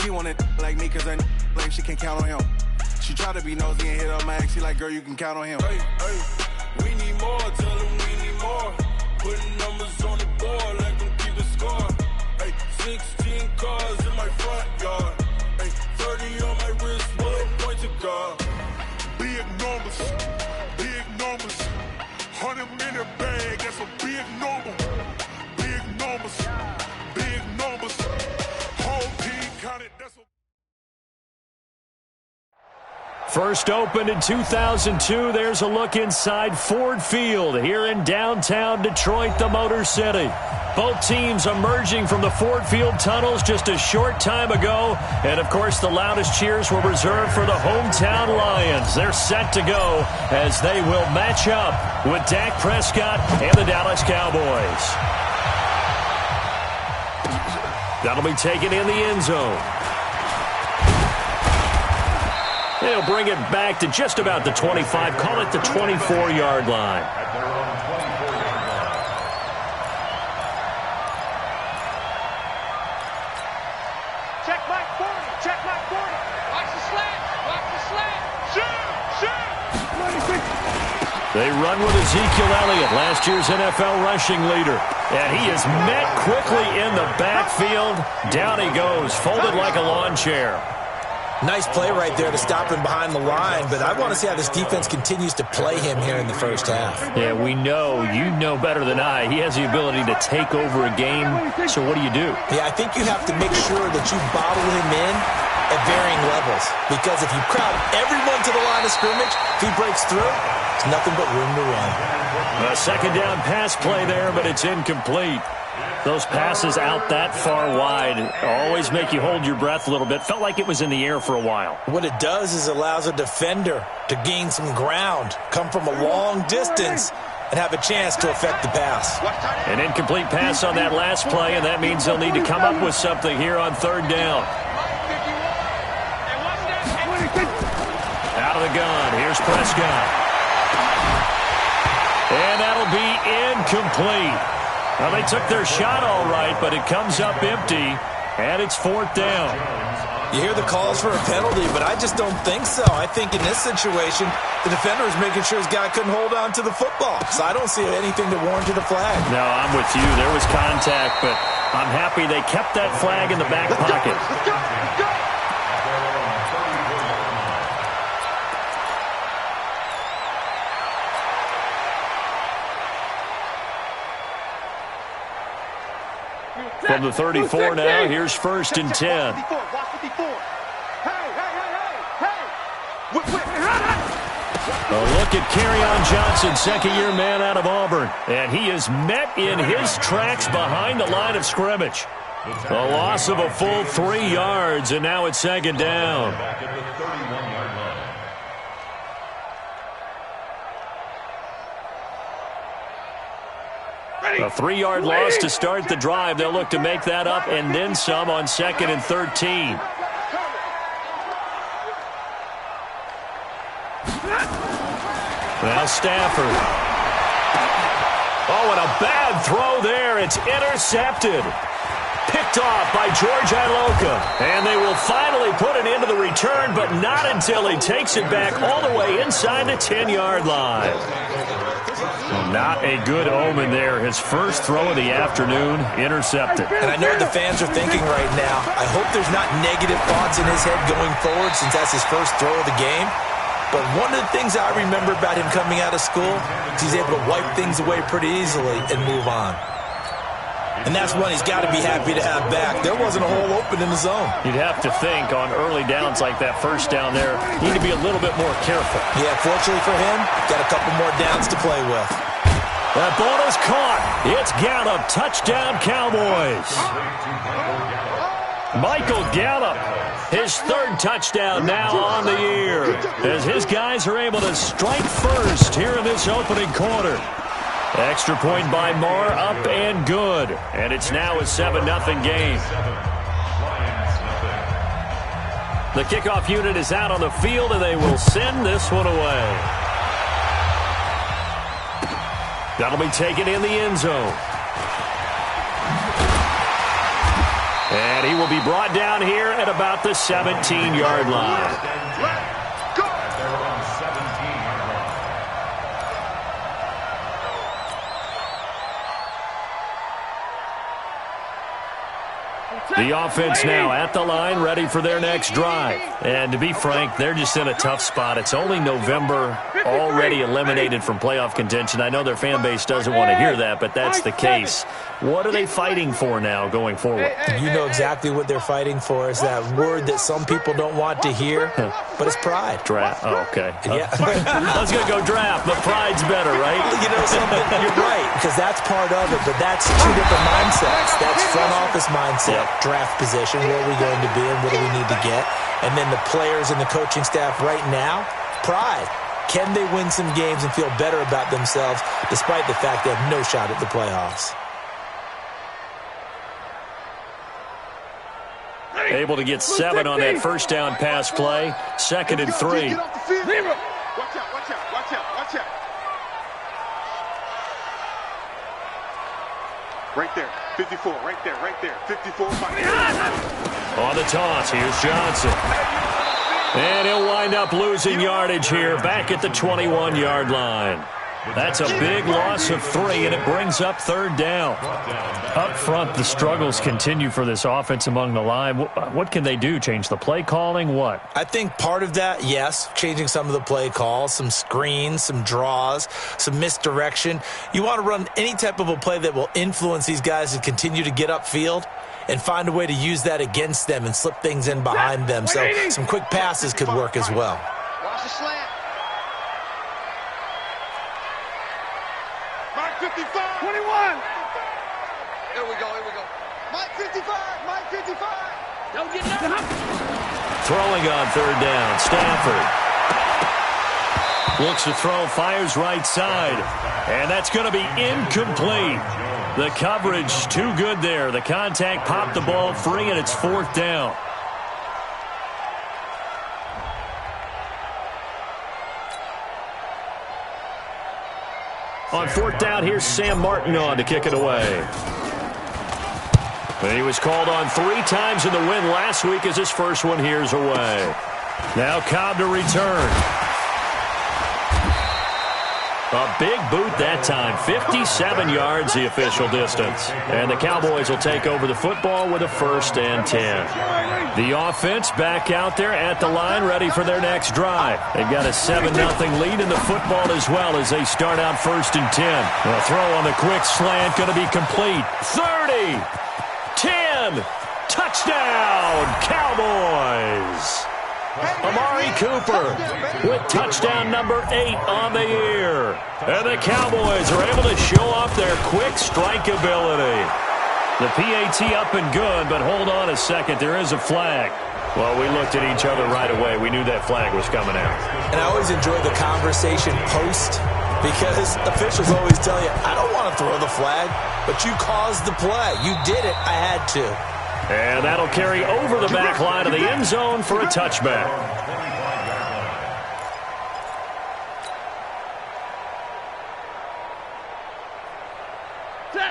She want it like me cause her like she can count on him. She try to be nosy and hit up my ex. She like, girl, you can count on him. Hey, hey, we need more. Tell them we need more. Putting numbers on the board like them keeping score. Hey, 16 cars in my front yard. Hey, 30 on my wrist, one point to God. Big numbers, big numbers. 100-minute bag, that's a big number. Big numbers, big numbers. Whole team counted, that's a... First opened in 2002, there's a look inside Ford Field here in downtown Detroit, the Motor City. Both teams emerging from the Ford Field tunnels just a short time ago. And, of course, the loudest cheers were reserved for the hometown Lions. They're set to go as they will match up with Dak Prescott and the Dallas Cowboys. That'll be taken in the end zone. They'll bring it back to just about the 25, call it the 24-yard line. Check Mike 40, check Mike 40. Watch the slant, watch the slant. Shoot, shoot. They run with Ezekiel Elliott, last year's NFL rushing leader. And he is met quickly in the backfield. Down he goes, folded like a lawn chair. Nice play right there to stop him behind the line, but I want to see how this defense continues to play him here in the first half. Yeah, we know, you know better than I, he has the ability to take over a game, so what do you do? Yeah, I think you have to make sure that you bottle him in at varying levels, because if you crowd everyone to the line of scrimmage, if he breaks through, there's nothing but room to run. A second down pass play there, but it's incomplete. Those passes out that far wide always make you hold your breath a little bit. Felt like it was in the air for a while. What it does is allows a defender to gain some ground, come from a long distance, and have a chance to affect the pass. An incomplete pass on that last play, and that means they'll need to come up with something here on third down. Out of the gun, here's Prescott. And that'll be incomplete. Well, they took their shot all right, but it comes up empty, and it's fourth down. You hear the calls for a penalty, but I just don't think so. I think in this situation, the defender is making sure his guy couldn't hold on to the football. So I don't see anything that warranted a flag. No, I'm with you. There was contact, but I'm happy they kept that flag in the back pocket. Let's go, let's go. From the 34 now, here's first and 10. A look at Kerryon Johnson, second-year man out of Auburn. And he is met in his tracks behind the line of scrimmage. A loss of a full 3 yards, and now it's second down. A 3-yard loss to start the drive. They'll look to make that up and then some on second and 13. Now Stafford. Oh, and a bad throw there. It's intercepted. Picked off by George Iloka. And they will finally put it into the return, but not until he takes it back all the way inside the 10-yard line. Not a good omen there. His first throw of the afternoon, intercepted. And I know what the fans are thinking right now. I hope there's not negative thoughts in his head going forward since that's his first throw of the game. But one of the things I remember about him coming out of school is he's able to wipe things away pretty easily and move on. And that's one he's got to be happy to have back. There wasn't a hole open in the zone. You'd have to think on early downs like that first down there, you need to be a little bit more careful. Yeah, fortunately for him, got a couple more downs to play with. That ball is caught. It's Gallup. Touchdown, Cowboys. Michael Gallup, his third touchdown now on the year, as his guys are able to strike first here in this opening quarter. Extra point by Marr, up and good. And it's now a 7-0 game. The kickoff unit is out on the field, and they will send this one away. That'll be taken in the end zone. And he will be brought down here at about the 17-yard line. The offense now at the line, ready for their next drive. And to be frank, they're just in a tough spot. It's only November, already eliminated from playoff contention. I know their fan base doesn't want to hear that, but that's the case. What are they fighting for now going forward? You know exactly what they're fighting for. Is that word that some people don't want to hear, but it's pride. Draft. Oh, okay. Yeah. I was going to go draft, but pride's better, right? You know something? You're right, because that's part of it, but that's two different mindsets. That's front office mindset, draft position, where are we going to be and what do we need to get? And then the players and the coaching staff right now, pride. Can they win some games and feel better about themselves despite the fact they have no shot at the playoffs? Able to get 7 on that first down pass play. 2nd and 3. Watch out, watch out, watch out, watch out. Right there, 54, right there, 54. On the toss, here's Johnson. And he'll wind up losing yardage here back at the 21-yard line. That's a big loss of 3, and it brings up 3rd down. Up front, the struggles continue for this offense among the line. What can they do? Change the play calling? What? I think part of that, yes, changing some of the play calls, some screens, some draws, some misdirection. You want to run any type of a play that will influence these guys to continue to get upfield and find a way to use that against them and slip things in behind them. So some quick passes could work as well. Watch the slant. Mark 55. 21. Here we go, here we go. Mike 55, Mike 55. Don't get nothing. Throwing on 3rd down, Stafford. Looks to throw, fires right side. And that's going to be incomplete. The coverage too good there. The contact popped the ball free, and it's 4th down. On 4th down, here's Sam Martin on to kick it away. And he was called on 3 times in the win last week as his first one here's away. Now Cobb to return. A big boot that time. 57 yards the official distance. And the Cowboys will take over the football with a 1st and 10. The offense back out there at the line, ready for their next drive. They've got a 7-0 lead in the football as well as they start out 1st and 10. The throw on the quick slant going to be complete. 30, 10, touchdown, Cowboys. Amari Cooper with touchdown number 8 on the year. And the Cowboys are able to show off their quick strike ability. The PAT up and good, but hold on a second. There is a flag. Well, we looked at each other right away. We knew that flag was coming out. And I always enjoy the conversation post because officials always tell you, I don't want to throw the flag, but you caused the play. You did it. I had to. And that'll carry over the back line of the end zone for a touchback.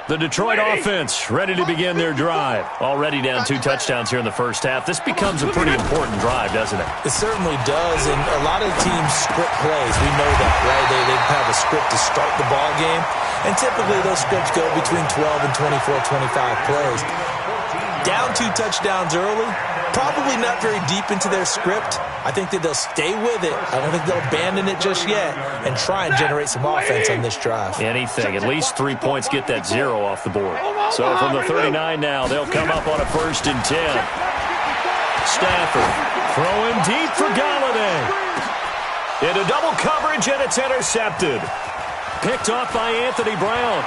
The Detroit offense ready to begin their drive. Already down 2 touchdowns here in the first half. This becomes a pretty important drive, doesn't it? It certainly does, and a lot of teams script plays. We know that, right? They have a script to start the ball game, and typically those scripts go between 12 and 24, 25 plays. Down 2 touchdowns early, probably not very deep into their script. I think that they'll stay with it. I don't think they'll abandon it just yet and try and generate some offense on this drive. Anything. At least 3 points, get that 0 off the board. So from the 39 now, they'll come up on a 1st and 10. Stafford throwing deep for Galladay. Into double coverage, and it's intercepted. Picked off by Anthony Brown.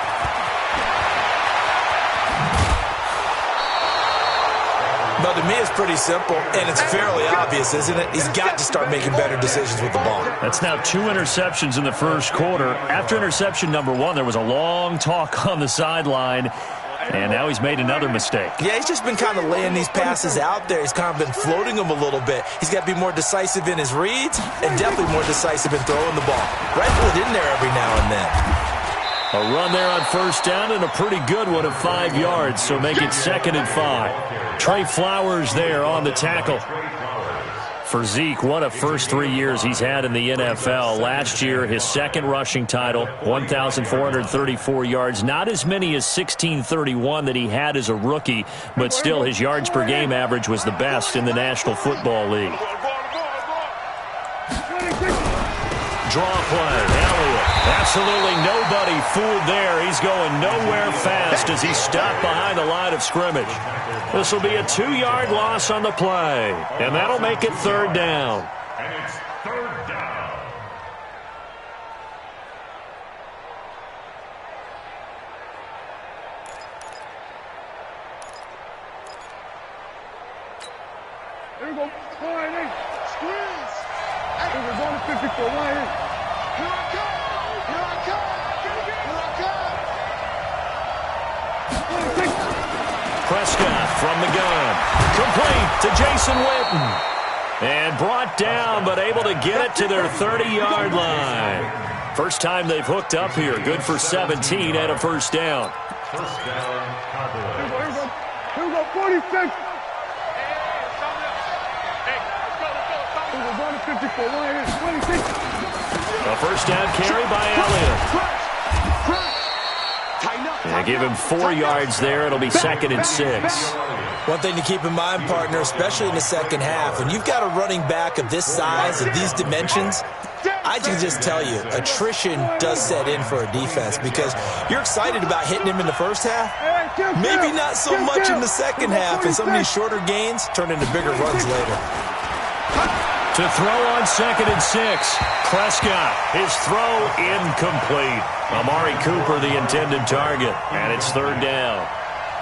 But to me, it's pretty simple, and it's fairly obvious, isn't it? He's got to start making better decisions with the ball. That's now 2 interceptions in the first quarter. After interception number 1, there was a long talk on the sideline, and now he's made another mistake. Yeah, he's just been kind of laying these passes out there. He's kind of been floating them a little bit. He's got to be more decisive in his reads and definitely more decisive in throwing the ball. Rifle it in there every now and then. A run there on first down and a pretty good one of 5 yards, so make it 2nd and 5. Trey Flowers there on the tackle. For Zeke, what a first 3 years he's had in the NFL. Last year, his second rushing title, 1,434 yards. Not as many as 1,631 that he had as a rookie, but still his yards per game average was the best in the National Football League. Draw play, Elliott. Absolutely nobody fooled there. He's going nowhere fast as he's stopped behind the line of scrimmage. This will be a 2-yard loss on the play, and that'll make it 3rd down. And it's 3rd down. Here we go. Line in. Squeeze. Hey, we're going to 54. Line in. Here I come. Here I come. Here I come. Prescott from the gun. Complete to Jason Witten. And brought down, but able to get it to their 30-yard line. First time they've hooked up here. Good for 17 and a first down. First down, Cowboys. Here we go. 46. We're going to 54. Line in. 26. A first down carry by Elliott. And give him 4 yards there. It'll be 2nd and 6. One thing to keep in mind, partner, especially in the second half, when you've got a running back of this size, of these dimensions, I can just tell you, attrition does set in for a defense because you're excited about hitting him in the first half. Maybe not so much in the second half, and some of these shorter gains turn into bigger runs later. To throw on 2nd and 6. Prescott, his throw incomplete. Amari Cooper, the intended target, and it's 3rd down.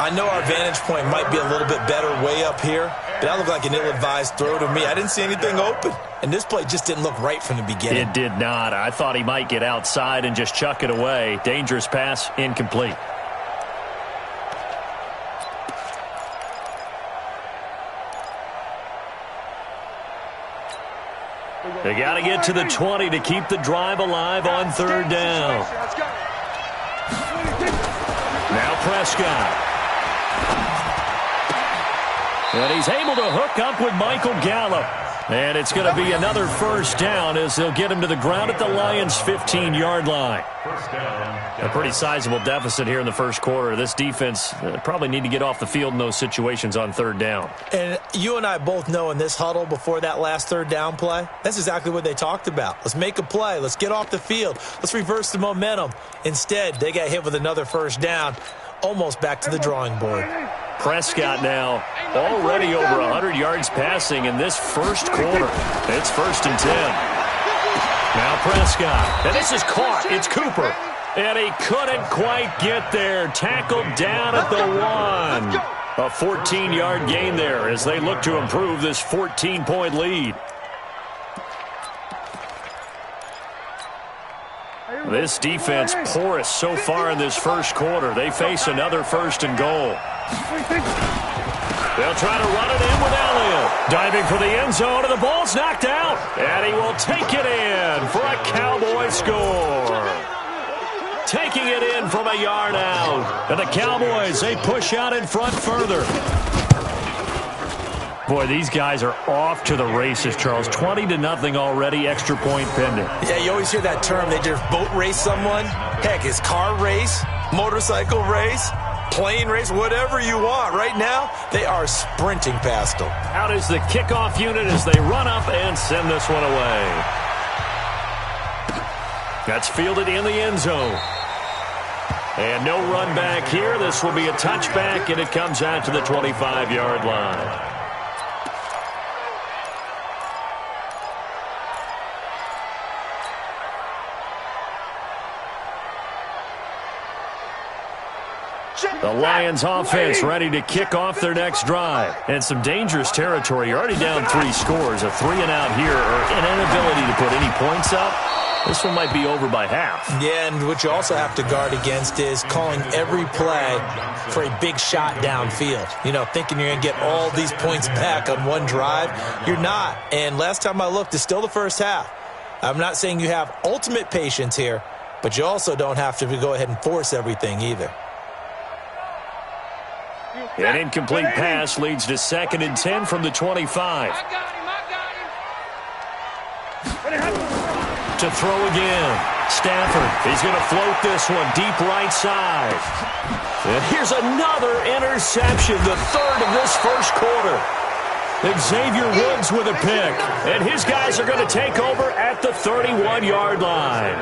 I know our vantage point might be a little bit better way up here, but that looked like an ill-advised throw to me. I didn't see anything open, and this play just didn't look right from the beginning. It did not. I thought he might get outside and just chuck it away. Dangerous pass, incomplete. They got to get to the 20 to keep the drive alive on 3rd down. Now Prescott. And he's able to hook up with Michael Gallup. And it's going to be another first down as they'll get him to the ground at the Lions' 15-yard line. A pretty sizable deficit here in the first quarter. This defense probably need to get off the field in those situations on 3rd down. And you and I both know in this huddle before that last 3rd down play, that's exactly what they talked about. Let's make a play. Let's get off the field. Let's reverse the momentum. Instead, they got hit with another first down, almost back to the drawing board. Prescott now already over 100 yards passing in this first quarter. It's 1st and 10. Now Prescott. And this is caught. It's Cooper. And he couldn't quite get there. Tackled down at the 1. A 14-yard gain there as they look to improve this 14-point lead. This defense porous so far in this first quarter. They face another 1st and goal. They'll try to run it in with Elliott. Diving for the end zone, and the ball's knocked out. And he will take it in for a Cowboy score. Taking it in from a yard out. And the Cowboys, they push out in front further. Boy, these guys are off to the races, Charles. 20-0 already, extra point pending. Yeah, you always hear that term. They just boat race someone. Heck, it's car race, motorcycle race, plane race, whatever you want. Right now, they are sprinting past them. Out is the kickoff unit as they run up and send this one away. That's fielded in the end zone. And no run back here. This will be a touchback, and it comes out to the 25-yard line. The Lions offense ready to kick off their next drive. And some dangerous territory. You're already down 3 scores. A 3-and-out here or an inability to put any points up. This one might be over by half. Yeah, and what you also have to guard against is calling every play for a big shot downfield. You know, thinking you're going to get all these points back on one drive. You're not. And last time I looked, it's still the first half. I'm not saying you have ultimate patience here, but you also don't have to go ahead and force everything either. An incomplete pass leads to 2nd and 10 from the 25. To throw again. Stafford, he's going to float this one deep right side. And here's another interception, the 3rd of this first quarter. Xavier Woods with a pick, and his guys are going to take over at the 31-yard line.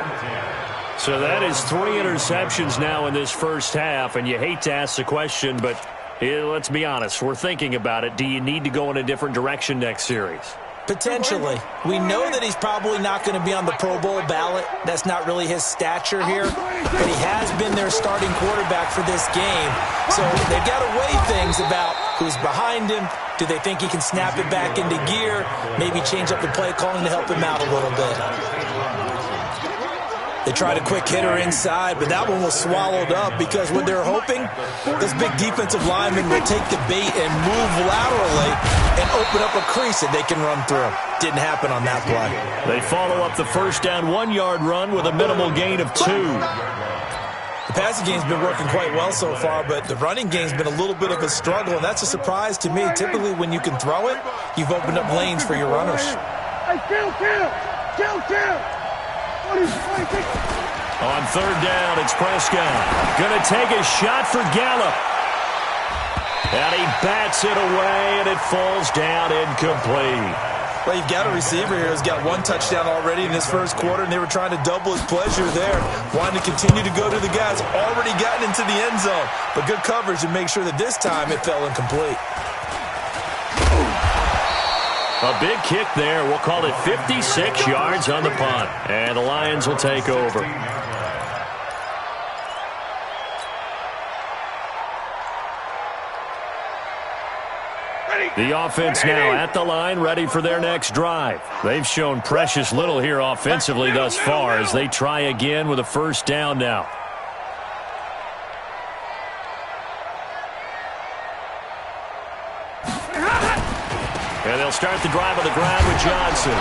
So that is 3 interceptions now in this first half, and you hate to ask the question, but let's be honest, we're thinking about it. Do you need to go in a different direction next series? Potentially. We know that he's probably not going to be on the Pro Bowl ballot. That's not really his stature here. But he has been their starting quarterback for this game. So they've got to weigh things about who's behind him. Do they think he can snap it back into gear? Maybe change up the play calling to help him out a little bit. They tried a quick hitter inside, but that one was swallowed up because what they're hoping, this big defensive lineman will take the bait and move laterally and open up a crease that they can run through. Didn't happen on that play. They follow up the first down 1-yard run with a minimal gain of 2. The passing game's been working quite well so far, but the running game's been a little bit of a struggle, and that's a surprise to me. Typically, when you can throw it, you've opened up lanes for your runners. Hey, kill. On 3rd down, it's Prescott. Going to take a shot for Gallup. And he bats it away, and it falls down incomplete. Well, you've got a receiver here who's got 1 touchdown already in this first quarter, and they were trying to double his pleasure there. Wanting to continue to go to the guys already gotten into the end zone. But good coverage to make sure that this time it fell incomplete. A big kick there. We'll call it 56 yards on the punt. And the Lions will take over. The offense now at the line, ready for their next drive. They've shown precious little here offensively thus far as they try again with a first down now. And they'll start the drive on the ground with Johnson.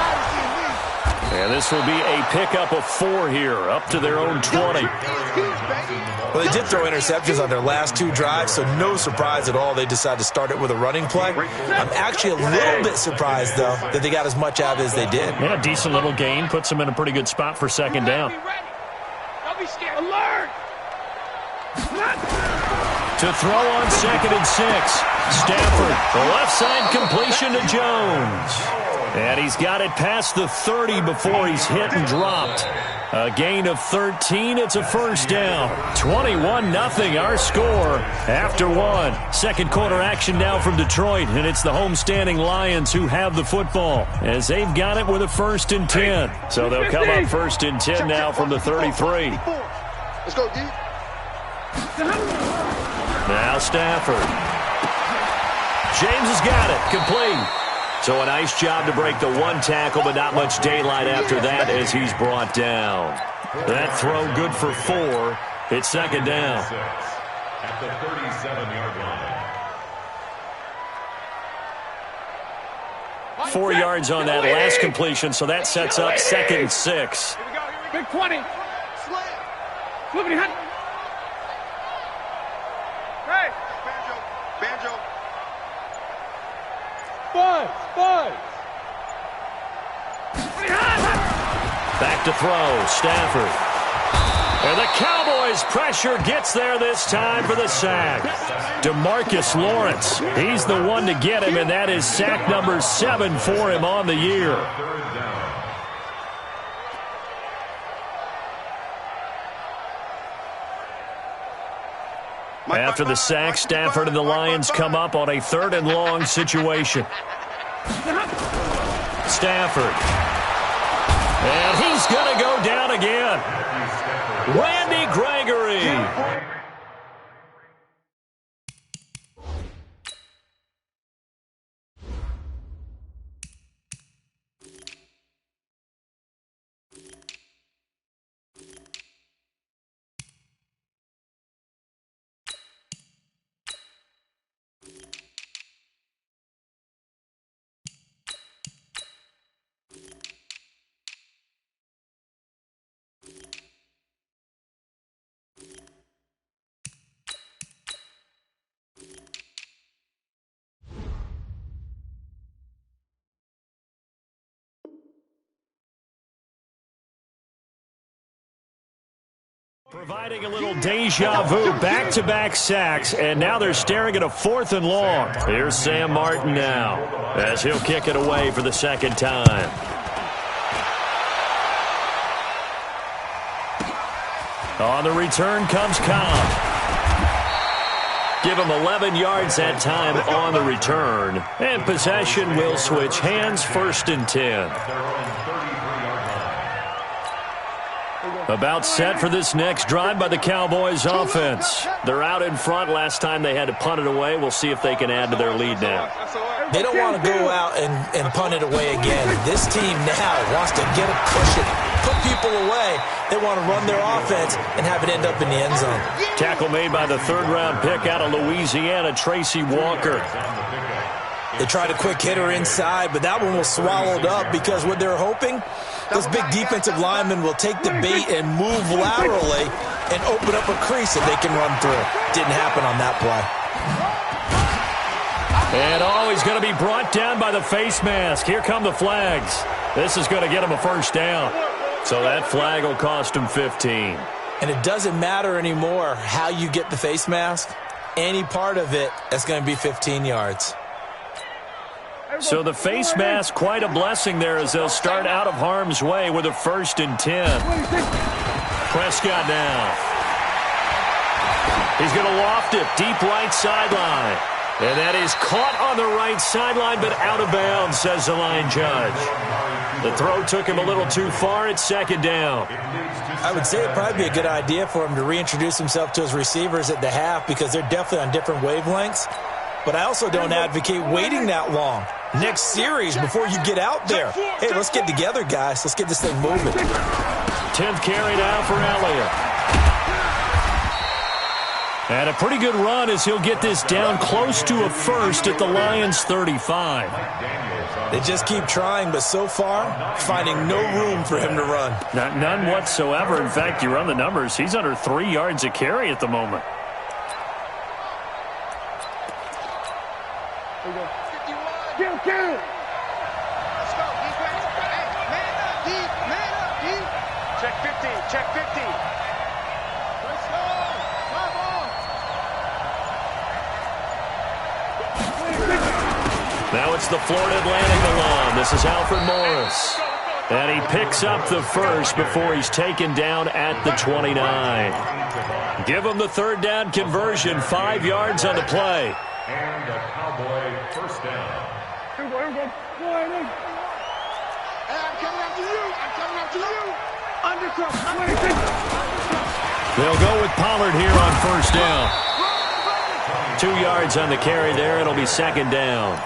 And this will be a pickup of 4 here, up to their own 20. Well, they did throw interceptions on their last 2 drives, so no surprise at all they decided to start it with a running play. I'm actually a little bit surprised, though, that they got as much out as they did. Yeah, decent little gain. Puts them in a pretty good spot for 2nd down. Don't be scared. Alert! To throw on 2nd and 6. Stafford, the left side completion to Jones. And he's got it past the 30 before he's hit and dropped. A gain of 13. It's a first down. 21-0 our score after 1. Second quarter action now from Detroit, and it's the homestanding Lions who have the football as they've got it with a 1st and 10. So they'll come up 1st and 10 now from the 33. Let's go, D. Now Stafford. James has got it. Complete. So a nice job to break the 1 tackle, but not much daylight after that as he's brought down. That throw good for 4. It's 2nd down. At the 37-yard line. 4 yards on that last completion, so that sets up 2nd and 6. Big 20. Flippity hot. Hey. Banjo. Five. Back to throw, Stafford. And the Cowboys' pressure gets there this time for the sack. DeMarcus Lawrence, he's the one to get him, and that is sack number 7 for him on the year. After the sack, Stafford and the Lions come up on a 3rd and long situation. Stafford. And he's going to go down again. Randy Gregory. Providing a little deja vu, back-to-back sacks, and now they're staring at a 4th and long. Here's Sam Martin now, as he'll kick it away for the second time. On the return comes Cobb. Give him 11 yards that time on the return. And possession will switch hands, 1st and 10. About set for this next drive by the Cowboys offense. They're out in front. Last time they had to punt it away. We'll see if they can add to their lead now. They don't want to go out and punt it away again. This team now wants to get a cushion, put people away. They want to run their offense and have it end up in the end zone. Tackle made by the 3rd-round pick out of Louisiana, Tracy Walker. They tried a quick hitter inside, but that one was swallowed up because what they're hoping, those big defensive linemen will take the bait and move laterally and open up a crease that they can run through. Didn't happen on that play. And he's going to be brought down by the face mask. Here come the flags. This is going to get him a 1st down. So that flag will cost him 15. And it doesn't matter anymore how you get the face mask. Any part of it is going to be 15 yards. So the face mask, quite a blessing there as they'll start out of harm's way with a 1st and 10. Prescott now. He's going to loft it deep right sideline. And that is caught on the right sideline, but out of bounds, says the line judge. The throw took him a little too far. It's 2nd down. I would say it'd probably be a good idea for him to reintroduce himself to his receivers at the half because they're definitely on different wavelengths. But I also don't advocate waiting that long. Next series before you get out there. Hey, let's get together, guys. Let's get this thing moving. 10th carry now for Elliott. And a pretty good run as he'll get this down close to a 1st at the Lions' 35. They just keep trying, but so far, finding no room for him to run. None whatsoever. In fact, you run the numbers. He's under 3 yards a carry at the moment. Let's go, defense. Hey, man up, deep, man up, deep. Check 50, check 50. Let's go, come on. Now it's the Florida Atlantic alum. This is Alfred Morris. And he picks up the 1st before he's taken down at the 29. Give him the 3rd down conversion, 5 yards on the play. And a Cowboy 1st down. Hey, I'm coming after you. I'm coming after you. Undercut. They'll go with Pollard here on 1st down. 2 yards on the carry there. It'll be 2nd down.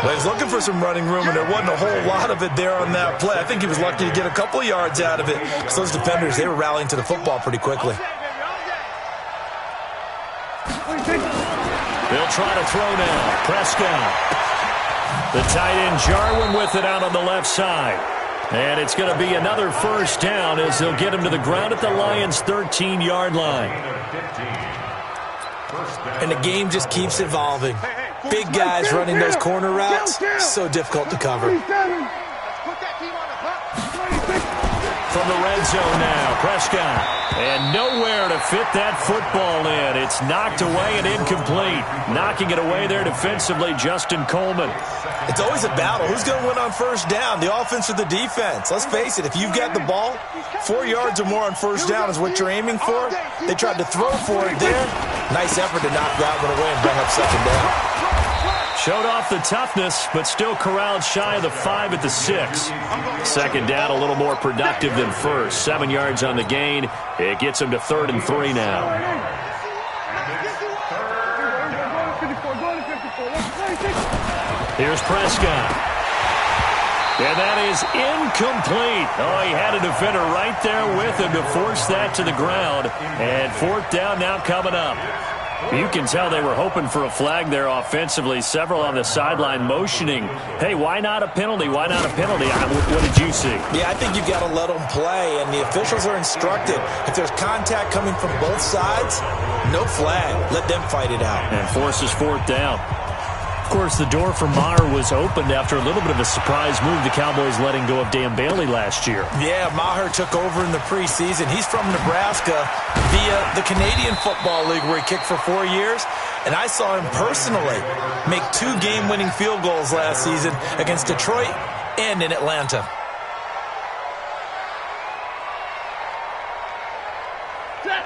Well, he's looking for some running room, and there wasn't a whole lot of it there on that play. I think he was lucky to get a couple of yards out of it. Because those defenders, they were rallying to the football pretty quickly. They'll try to throw now. Prescott. The tight end Jarwin with it out on the left side. And it's going to be another 1st down as they'll get him to the ground at the Lions' 13-yard line. And the game just keeps evolving. Big guys running those corner routes, so difficult to cover. From the red zone now, Prescott. And nowhere to fit that football in. It's knocked away and incomplete. Knocking it away there defensively, Justin Coleman. It's always a battle. Who's going to win on 1st down, the offense or the defense? Let's face it, if you've got the ball, 4 yards or more on 1st down is what you're aiming for. They tried to throw for it there. Nice effort to knock that one away and bring up 2nd down. Showed off the toughness, but still corralled shy of the 5 at the 6. 2nd down, a little more productive than 1st. 7 yards on the gain. It gets him to 3rd and 3 now. Here's Prescott. And that is incomplete. Oh, he had a defender right there with him to force that to the ground. And 4th down now coming up. You can tell they were hoping for a flag there offensively. Several on the sideline motioning, hey, why not a penalty? Why not a penalty? What did you see? Yeah, I think you've got to let them play, and the officials are instructed. If there's contact coming from both sides, no flag. Let them fight it out. And forces 4th down. Of course, the door for Maher was opened after a little bit of a surprise move. The Cowboys letting go of Dan Bailey last year. Yeah, Maher took over in the preseason. He's from Nebraska via the Canadian Football League where he kicked for 4 years. And I saw him personally make 2 game-winning field goals last season against Detroit and in Atlanta.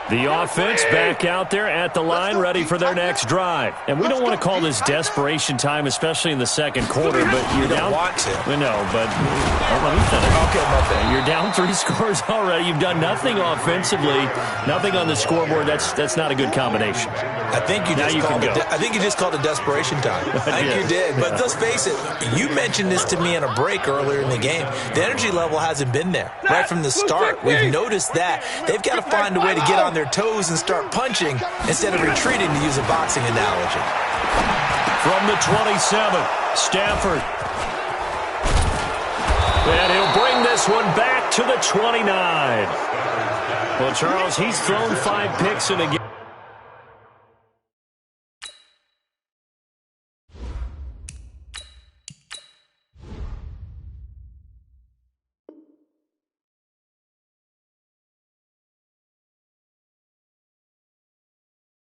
The offense back out there at the line, ready for their next drive. And we don't want to call this desperation time, especially in the second quarter. But you're down. Want to. We know, but let me finish. Okay, my bad. You're down 3 scores already. You've done nothing offensively, nothing on the scoreboard. That's not a good combination. I think you just called it desperation time. I think you did. But let's face it, you mentioned this to me in a break earlier in the game. The energy level hasn't been there right from the start. We've noticed that. They've got to find a way to get on their toes and start punching instead of retreating, to use a boxing analogy. From the 27, Stafford. And he'll bring this one back to the 29. Well, Charles, he's thrown 5 picks in a game.